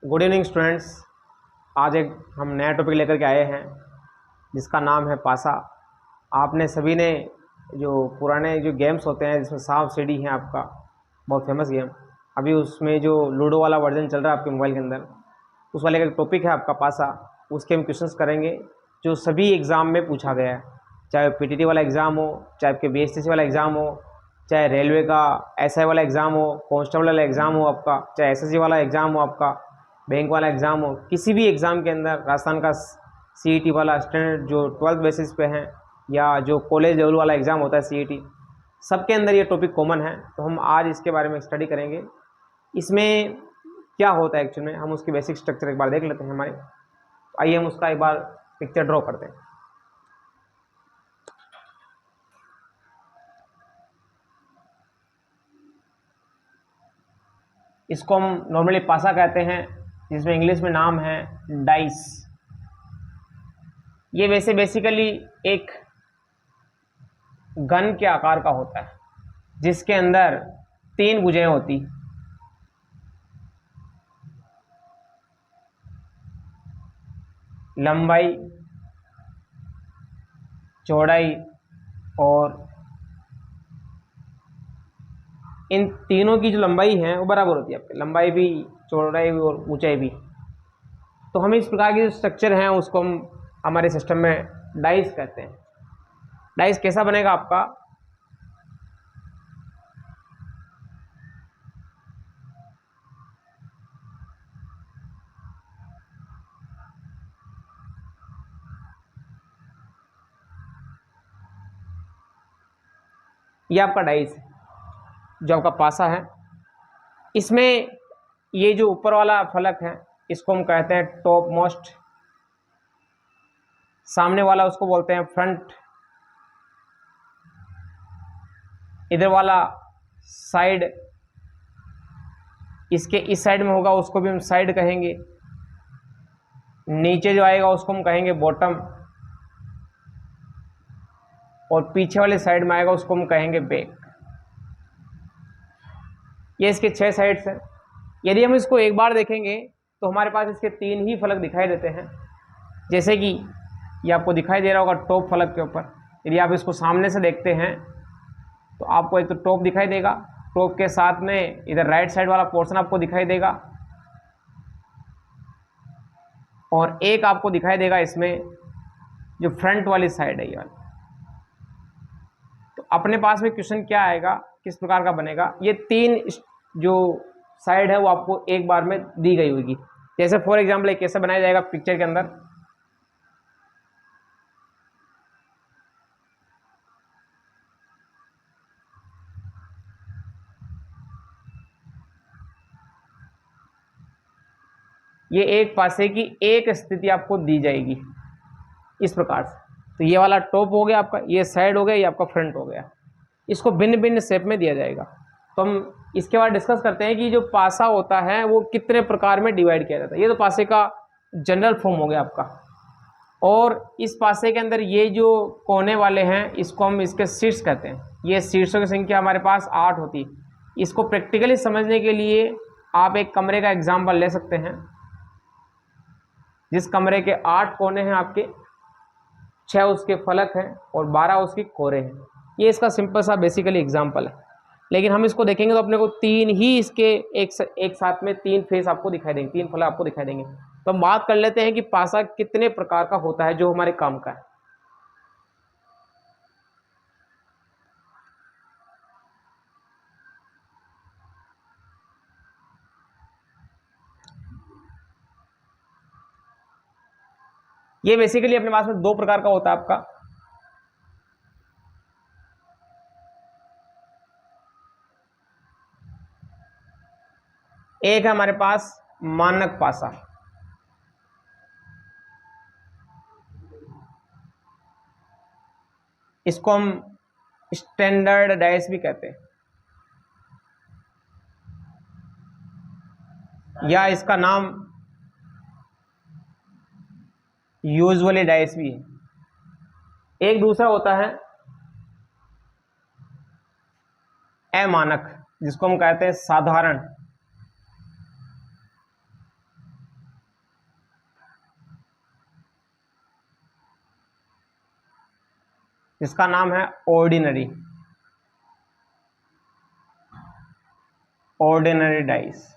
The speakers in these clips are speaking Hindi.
Good evening students. आज एक हम नया टॉपिक लेकर के आए हैं जिसका नाम है पासा। आपने सभी ने जो पुराने जो गेम्स होते हैं जिसमें सांप सीढ़ी है आपका बहुत फेमस गेम, अभी उसमें जो लूडो वाला वर्जन चल रहा है आपके मोबाइल के अंदर, उस वाले का टॉपिक है आपका पासा। उसके हम क्वेश्चंस करेंगे जो सभी एग्ज़ाम में पूछा गया है, चाहे पीटीटी वाला एग्ज़ाम हो, चाहे आपके बीएसटीसी वाला एग्ज़ाम हो, चाहे रेलवे का एसआई वाला एग्ज़ाम हो, कांस्टेबल वाला एग्ज़ाम हो आपका, चाहे एसएससी वाला एग्ज़ाम हो आपका, बैंक वाला एग्ज़ाम हो, किसी भी एग्ज़ाम के अंदर राजस्थान का सीईटी वाला स्टैंडर्ड जो 12th बेसिस पे है या जो कॉलेज लेवल वाला एग्ज़ाम होता है सीईटी, सबके अंदर ये टॉपिक कॉमन है। तो हम आज इसके बारे में स्टडी करेंगे। इसमें क्या होता है एक्चुअल में, हम उसकी बेसिक स्ट्रक्चर एक बार देख लेते हैं हमारे। आइए हम उसका एक बार पिक्चर ड्रॉ करते हैं। इसको हम नॉर्मली पासा कहते हैं, जिसमें इंग्लिश में नाम है डाइस। ये वैसे बेसिकली एक गन के आकार का होता है जिसके अंदर 3 भुजाएं होती, लंबाई, चौड़ाई और इन तीनों की जो लंबाई है वो बराबर होती है आपकी, लंबाई भी, चौड़ाई भी और ऊंचाई भी। तो हम इस प्रकार की जो स्ट्रक्चर हैं उसको हम हमारे सिस्टम में डाइस कहते हैं। डाइस कैसा बनेगा आपका, ये आपका डाइस है जो आपका पासा है। इसमें ये जो ऊपर वाला फलक है इसको हम कहते हैं टॉप मोस्ट, सामने वाला उसको बोलते हैं फ्रंट, इधर वाला साइड, इसके इस साइड में होगा उसको भी हम साइड कहेंगे, नीचे जो आएगा उसको हम कहेंगे बॉटम, और पीछे वाले साइड में आएगा उसको हम कहेंगे बैक। ये इसके 6 साइड्स हैं। यदि हम इसको एक बार देखेंगे तो हमारे पास इसके 3 ही फलक दिखाई देते हैं, जैसे कि ये आपको दिखाई दे रहा होगा टॉप फलक के ऊपर। यदि आप इसको सामने से देखते हैं तो आपको एक तो टॉप दिखाई देगा, टॉप के साथ में इधर राइट साइड वाला पोर्शन आपको दिखाई देगा, और एक आपको दिखाई देगा इसमें जो फ्रंट वाली साइड है ये वाली। तो अपने पास में क्वेश्चन क्या आएगा, किस प्रकार का बनेगा, ये 3 जो साइड है वो आपको एक बार में दी गई होगी। जैसे फॉर एग्जाम्पल एक कैसे बनाया जाएगा पिक्चर के अंदर, ये एक पासे की एक स्थिति आपको दी जाएगी इस प्रकार से। तो ये वाला टॉप हो गया आपका, ये साइड हो गया, ये आपका फ्रंट हो गया। इसको भिन्न भिन्न शेप में दिया जाएगा। तो हम इसके बाद डिस्कस करते हैं कि जो पासा होता है वो कितने प्रकार में डिवाइड किया जाता है। ये तो पासे का जनरल फॉर्म हो गया आपका, और इस पासे के अंदर ये जो कोने वाले हैं इसको हम इसके शीर्ष कहते हैं। ये शीर्षों की संख्या हमारे पास 8 होती है। इसको प्रैक्टिकली समझने के लिए आप एक कमरे का एग्जाम्पल ले सकते हैं, जिस कमरे के 8 कोने हैं आपके, 6 उसके फलक हैं और 12 उसकी कोरे हैं। ये इसका सिंपल सा बेसिकली एग्जाम्पल है। लेकिन हम इसको देखेंगे तो अपने को 3 ही इसके एक साथ में 3 फेस आपको दिखाई देंगे, 3 फलक आपको दिखाई देंगे। तो हम बात कर लेते हैं कि पासा कितने प्रकार का होता है जो हमारे काम का है। ये बेसिकली अपने पास में 2 प्रकार का होता है आपका। एक है हमारे पास मानक पासा, इसको हम स्टैंडर्ड डाइस भी कहते हैं, या इसका नाम यूजुअली डाइस भी है। एक दूसरा होता है अमानक, जिसको हम कहते हैं साधारण। जिसका नाम है ऑर्डिनरी, ऑर्डिनरी डाइस।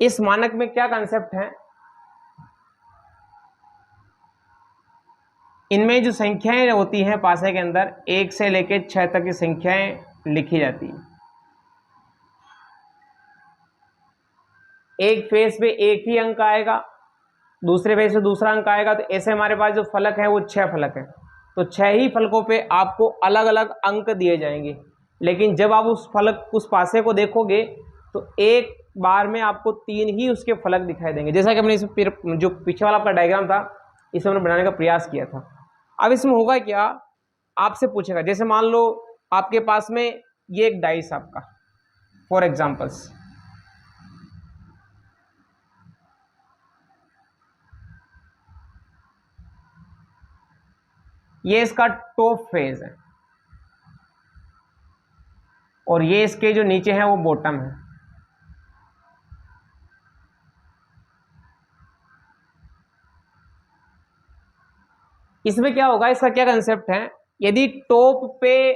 इस मानक में क्या कंसेप्ट है, इनमें जो संख्याएं होती हैं पासे के अंदर 1 से लेकर 6 तक की संख्याएं लिखी जाती हैं। एक फेस पे एक ही अंक आएगा, दूसरे फेस पे दूसरा अंक आएगा, तो ऐसे हमारे पास जो फलक है वो 6 फलक है, तो 6 ही फलकों पे आपको अलग अलग अंक दिए जाएंगे। लेकिन जब आप उस पासे को देखोगे तो एक बार में आपको 3 ही उसके फलक दिखाई देंगे, जैसा कि हमने इसमें जो पीछे वाला आपका डायग्राम था इसे हमने बनाने का प्रयास किया था। अब इसमें होगा क्या, आपसे पूछेगा, जैसे मान लो आपके पास में ये एक डाइस आपका, फॉर एग्जाम्पल्स, ये इसका टॉप फेज है और ये इसके जो नीचे है वो बॉटम है। इसमें क्या होगा, इसका क्या कंसेप्ट है, यदि टॉप पे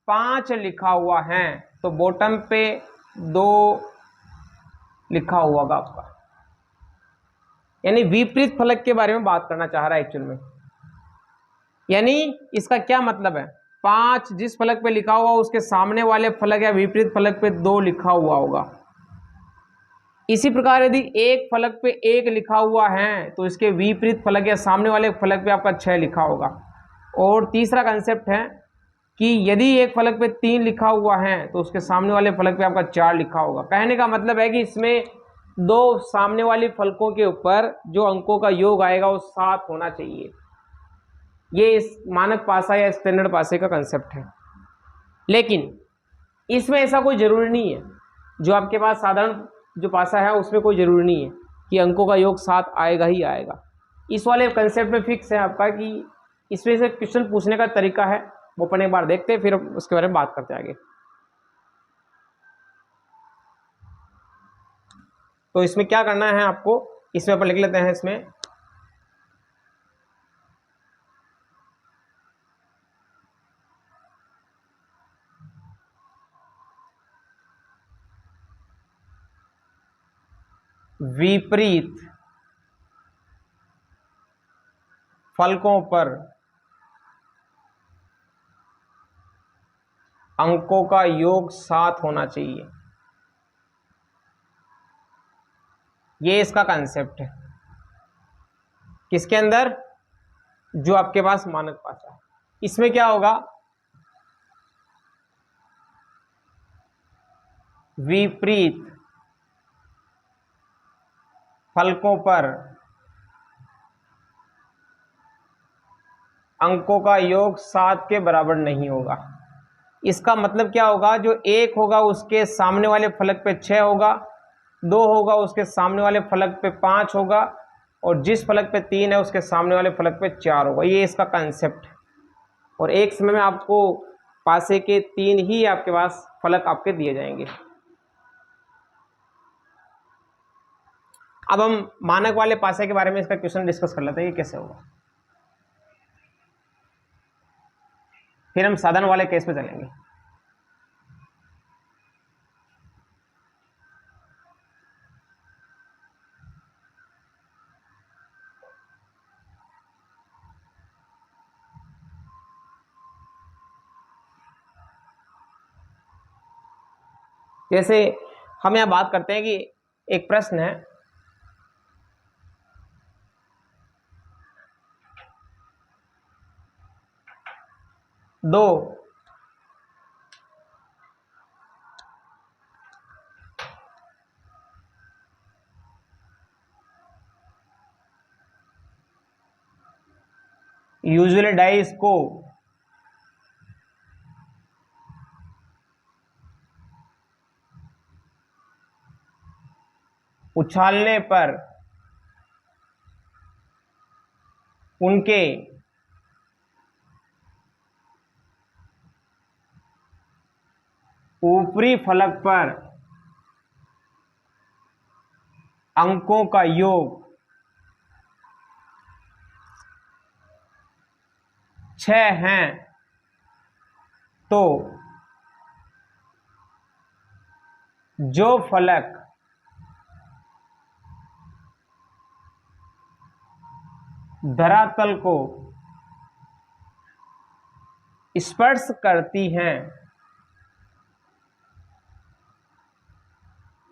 5 लिखा हुआ है तो बॉटम पे 2 लिखा हुआ होगा आपका, यानी विपरीत फलक के बारे में बात करना चाह रहा है एक्चुअल में। यानी इसका क्या मतलब है, 5 जिस फलक पे लिखा हुआ उसके सामने वाले फलक या विपरीत फलक पे 2 लिखा हुआ होगा। इसी प्रकार यदि एक फलक पे 1 लिखा हुआ है तो इसके विपरीत फलक या सामने वाले फलक पे आपका 6 लिखा होगा। और तीसरा कंसेप्ट है कि यदि एक फलक पे 3 लिखा हुआ है तो उसके सामने वाले फलक पे आपका 4 लिखा होगा। कहने का मतलब है कि इसमें 2 सामने वाली फलकों के ऊपर जो अंकों का योग आएगा वो 7 होना चाहिए। ये इस मानक पासा या स्टैंडर्ड पासे का कंसेप्ट है। लेकिन इसमें ऐसा कोई ज़रूरी नहीं है, जो आपके पास साधारण जो पासा है उसमें कोई ज़रूरी नहीं है कि अंकों का योग 7 आएगा ही आएगा। इस वाले कंसेप्ट में फिक्स है आपका कि इसमें से क्वेश्चन पूछने का तरीका है, वो अपन एक बार देखते हैं फिर उसके बारे में बात करते हैं आगे। तो इसमें क्या करना है आपको, इसमें अपन लिख लेते हैं, इसमें विपरीत फलकों पर अंकों का योग 7 होना चाहिए। ये इसका कंसेप्ट है, किसके अंदर, जो आपके पास मानक पासा है। इसमें क्या होगा, विपरीत फलकों पर अंकों का योग 7 के बराबर नहीं होगा। इसका मतलब क्या होगा, जो 1 होगा उसके सामने वाले फलक पे 6 होगा, 2 होगा उसके सामने वाले फलक पे 5 होगा, और जिस फलक पे 3 है उसके सामने वाले फलक पे 4 होगा। ये इसका कंसेप्ट है। और एक समय में आपको पासे के 3 ही आपके पास फलक आपके दिए जाएंगे। अब हम मानक वाले पासे के बारे में इसका क्वेश्चन डिस्कस कर लेते हैं, ये कैसे होगा, फिर हम साधारण वाले केस पे चलेंगे। जैसे हम यहां बात करते हैं कि एक प्रश्न है, दो यूजुअली डाइस को उछालने पर उनके ऊपरी फलक पर अंकों का योग 6 हैं तो जो फलक धरातल को स्पर्श करती हैं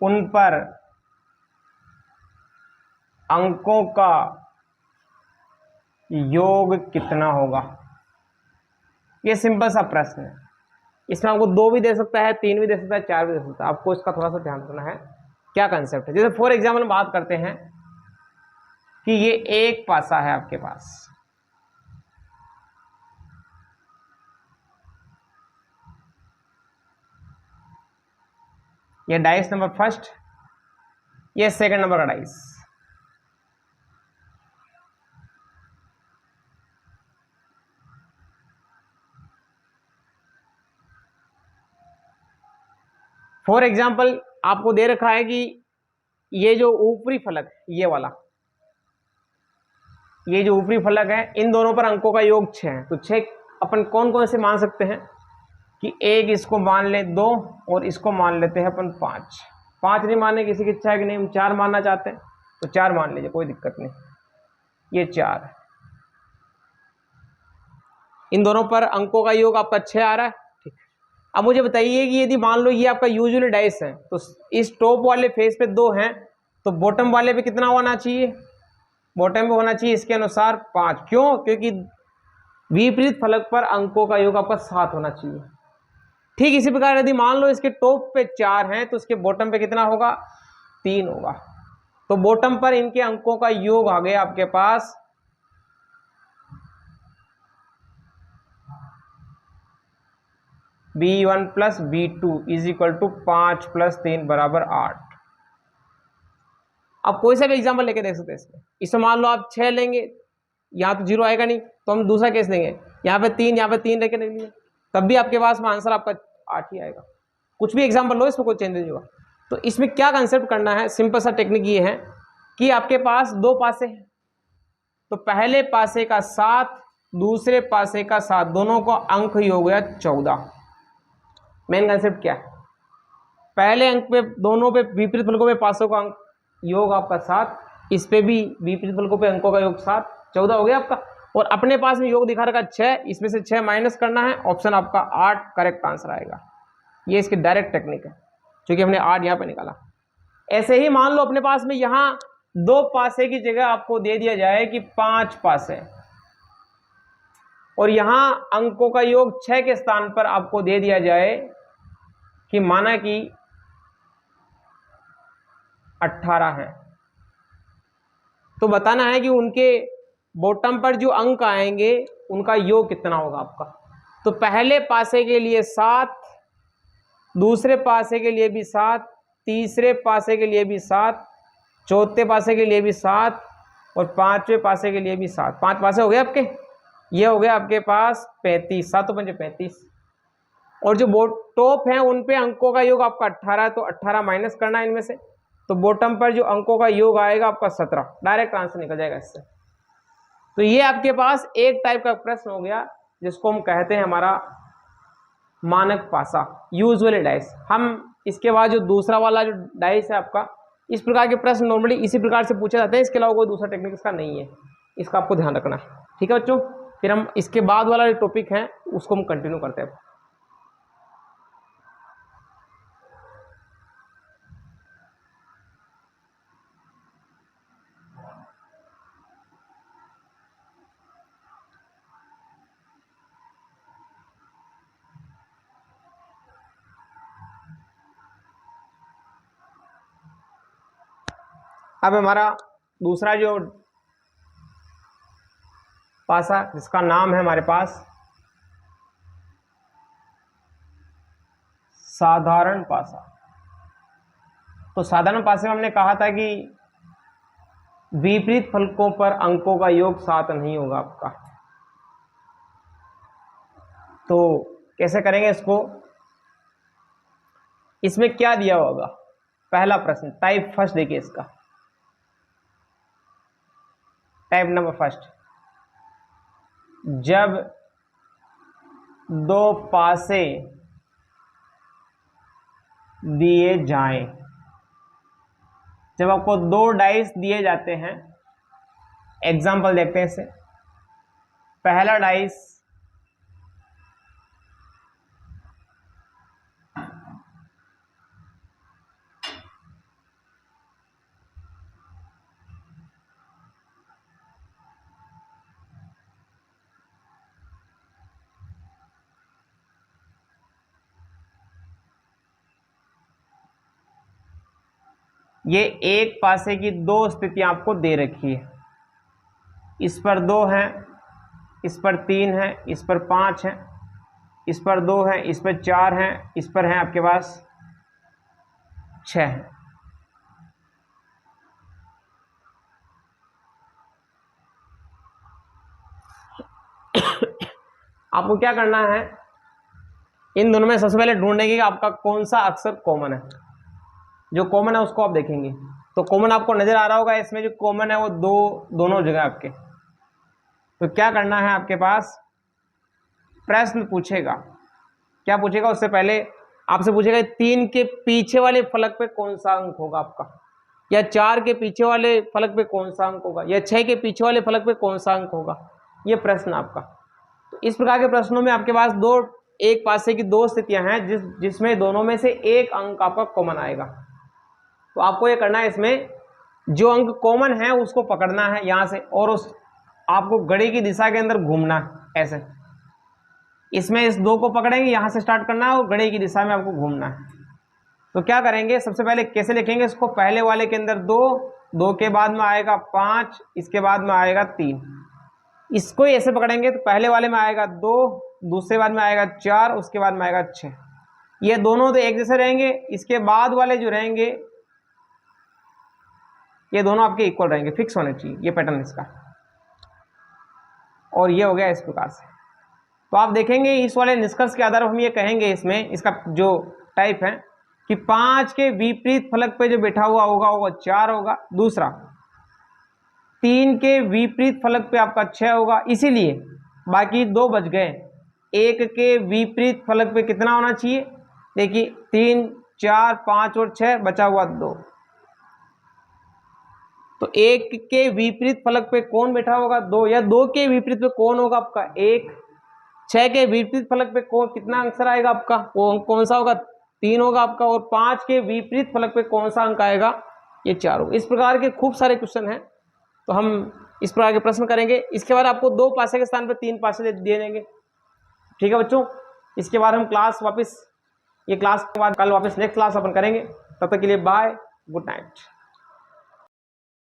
उन पर अंकों का योग कितना होगा। ये सिंपल सा प्रश्न है। इसमें आपको 2 भी दे सकता है, 3 भी दे सकता है, 4 भी दे सकता है। आपको इसका थोड़ा सा ध्यान रखना है क्या कंसेप्ट है। जैसे फॉर एग्जाम्पल बात करते हैं कि ये एक पासा है आपके पास, ये डाइस नंबर फर्स्ट, ये सेकंड नंबर का डाइस। फॉर एग्जाम्पल आपको दे रखा है कि ये जो ऊपरी फलक ये वाला, ये जो ऊपरी फलक है, इन दोनों पर अंकों का योग 6 है। तो 6 अपन कौन कौन से मान सकते हैं कि एक इसको मान ले 2 और इसको मान लेते हैं अपन 5। 5 नहीं मानने किसी की इच्छा है कि नहीं, हम 4 मानना चाहते हैं तो 4 मान लीजिए, कोई दिक्कत नहीं। ये 4 है, इन दोनों पर अंकों का योग आपका 6 आ रहा है। ठीक, अब मुझे बताइए कि यदि मान लो ये आपका यूजुअली डाइस है तो इस टॉप वाले फेस पे 2 हैं तो बॉटम वाले पे कितना होना चाहिए, बॉटम पे होना चाहिए इसके अनुसार 5। क्यों? क्योंकि विपरीत फलक पर अंकों का योग आपका 7 होना चाहिए। ठीक इसी प्रकार यदि मान लो इसके टॉप पे 4 हैं तो इसके बॉटम पे कितना होगा, 3 होगा। तो बॉटम पर इनके अंकों का योग आ गया आपके पास B1 plus B2 is equal to 5 plus 3 बराबर 8। अब कोई सा भी एग्जाम्पल लेके देख सकते हैं इसमें। इसमें मान लो आप 6 लेंगे, यहाँ तो 0 आएगा नहीं, तो हम दूसरा केस लेंगे, यहाँ पे 3, यहाँ पे 3 लेके देख लीजिए, तब भी आपके पास में आंसर आपका 8 ही आएगा। कुछ भी एग्जाम्पल लो, इसमें कोई चेंज नहीं होगा। तो इसमें क्या कंसेप्ट करना है, सिंपल सा टेक्निक ये है कि आपके पास 2 पासे हैं तो पहले पासे का 7, दूसरे पासे का 7, दोनों का अंक ही हो गया 14। मेन कंसेप्ट क्या है, पहले अंक पे दोनों पे विपरीत फलकों पे पासों का अंक योग आपका 7, इस पे भी विपरीत फलकों पे अंकों का योग 7, 14 हो गया आपका। और अपने पास में योग दिखा रखा 6, इसमें से 6 माइनस करना है, ऑप्शन आपका 8 करेक्ट आंसर आएगा। ये इसकी डायरेक्ट टेक्निक है, क्योंकि हमने 8 यहाँ पे निकाला। ऐसे ही मान लो अपने पास में यहाँ 2 पासे की जगह आपको दे दिया जाए कि 5 पासे, और यहां अंकों का योग 6 के स्थान पर आपको दे दिया जाए कि माना कि 18 है, तो बताना है कि उनके बॉटम पर जो अंक आएंगे उनका योग कितना होगा आपका। तो पहले पासे के लिए 7, दूसरे पासे के लिए भी 7, तीसरे पासे के लिए भी 7, चौथे पासे के लिए भी 7 और 5वें पासे के लिए भी 7। 5 पासे हो गए आपके, ये हो गया आपके पास 35, 7 तो 35। और जो टॉप हैं उन पे अंकों का योग आपका 18 है, तो 18 माइनस करना है इनमें से, तो बॉटम पर जो अंकों का योग आएगा आपका 17। डायरेक्ट आंसर निकल जाएगा इससे। तो ये आपके पास एक टाइप का प्रश्न हो गया जिसको हम कहते हैं हमारा मानक पासा, यूजुअली डाइस। हम इसके बाद जो दूसरा वाला जो डाइस है आपका, इस प्रकार के प्रश्न नॉर्मली इसी प्रकार से पूछे जाते हैं, इसके अलावा कोई दूसरा टेक्निक इसका नहीं है, इसका आपको ध्यान रखना है। ठीक है बच्चों, फिर हम इसके बाद वाला जो टॉपिक है उसको हम कंटिन्यू करते हैं। अब हमारा दूसरा जो पासा, जिसका नाम है हमारे पास साधारण पासा। तो साधारण पासे में हमने कहा था कि विपरीत फलकों पर अंकों का योग 7 नहीं होगा आपका। तो कैसे करेंगे इसको, इसमें क्या दिया होगा, पहला प्रश्न टाइप फर्स्ट देखिए इसका, टाइप नंबर फर्स्ट, जब 2 पासे दिए जाएं। जब आपको 2 डाइस दिए जाते हैं, एग्जाम्पल देखते हैं इसे। पहला डाइस ये एक पासे की 2 स्थितियां आपको दे रखी है। इस पर 2 हैं, इस पर 3 है, इस पर 5 है, इस पर 2 है, इस पर 4 है, इस पर है आपके पास 6 है। आपको क्या करना है, इन दोनों में सबसे पहले ढूंढेंगे कि आपका कौन सा अक्षर कॉमन है। जो कॉमन है उसको आप देखेंगे, तो कॉमन आपको नजर आ रहा होगा। इसमें जो कॉमन है वो दोनों जगह आपके। तो क्या करना है, आपके पास प्रश्न पूछेगा। क्या पूछेगा, उससे पहले आपसे पूछेगा 3 के पीछे वाले फलक पे कौन सा अंक होगा आपका, या 4 के पीछे वाले फलक पे कौन सा अंक होगा, या 6 के पीछे वाले फलक पे कौन सा अंक होगा। ये प्रश्न आपका। तो इस प्रकार के प्रश्नों में आपके पास एक पासे की 2 स्थितियां हैं जिसमें दोनों में से एक अंक आपका कॉमन आएगा। तो आपको ये करना है, इसमें जो अंक कॉमन है उसको पकड़ना है यहां से, और आपको घड़ी की दिशा के अंदर घूमना है ऐसे। इसमें इस 2 को पकड़ेंगे, यहां से स्टार्ट करना है और घड़ी की दिशा में आपको घूमना है। तो क्या करेंगे, सबसे पहले कैसे लिखेंगे इसको, पहले वाले के अंदर 2 के बाद में आएगा 5, इसके बाद में आएगा 3। इसको ऐसे पकड़ेंगे तो पहले वाले में आएगा 2, दूसरे बाद में आएगा 4, उसके बाद में आएगा 6। ये दोनों तो एक जैसे रहेंगे। इसके बाद वाले जो रहेंगे ये दोनों आपके इक्वल रहेंगे, फिक्स होने चाहिए ये पैटर्न इसका। और ये हो गया इस प्रकार से। तो आप देखेंगे इस वाले निष्कर्ष के आधार पर हम ये कहेंगे, इसमें इसका जो टाइप है कि 5 के विपरीत फलक पे जो बैठा हुआ होगा वो 4 होगा। दूसरा, 3 के विपरीत फलक पे आपका 6 होगा, इसीलिए बाकी 2 बच गए। 1 के विपरीत फलक पे कितना होना चाहिए, देखिए 3, 4, 5 और 6, बचा हुआ 2। तो 1 के विपरीत फलक पे कौन बैठा होगा, 2, या 2 के विपरीत पे कौन होगा आपका 1। 6 के विपरीत फलक पे कौन, कितना आंसर आएगा आपका, कौन सा होगा, 3 होगा आपका। और 5 के विपरीत फलक पे कौन सा अंक आएगा, ये 4 होगा। इस प्रकार के खूब सारे क्वेश्चन हैं, तो हम इस प्रकार के प्रश्न करेंगे। इसके बाद आपको 2 पासे के स्थान पर 3 पासे दिए जाएंगे। ठीक है बच्चों, इसके बाद हम क्लास वापस, ये क्लास के बाद कल वापस नेक्स्ट क्लास अपन करेंगे। तब तक के लिए बाय, गुड नाइट।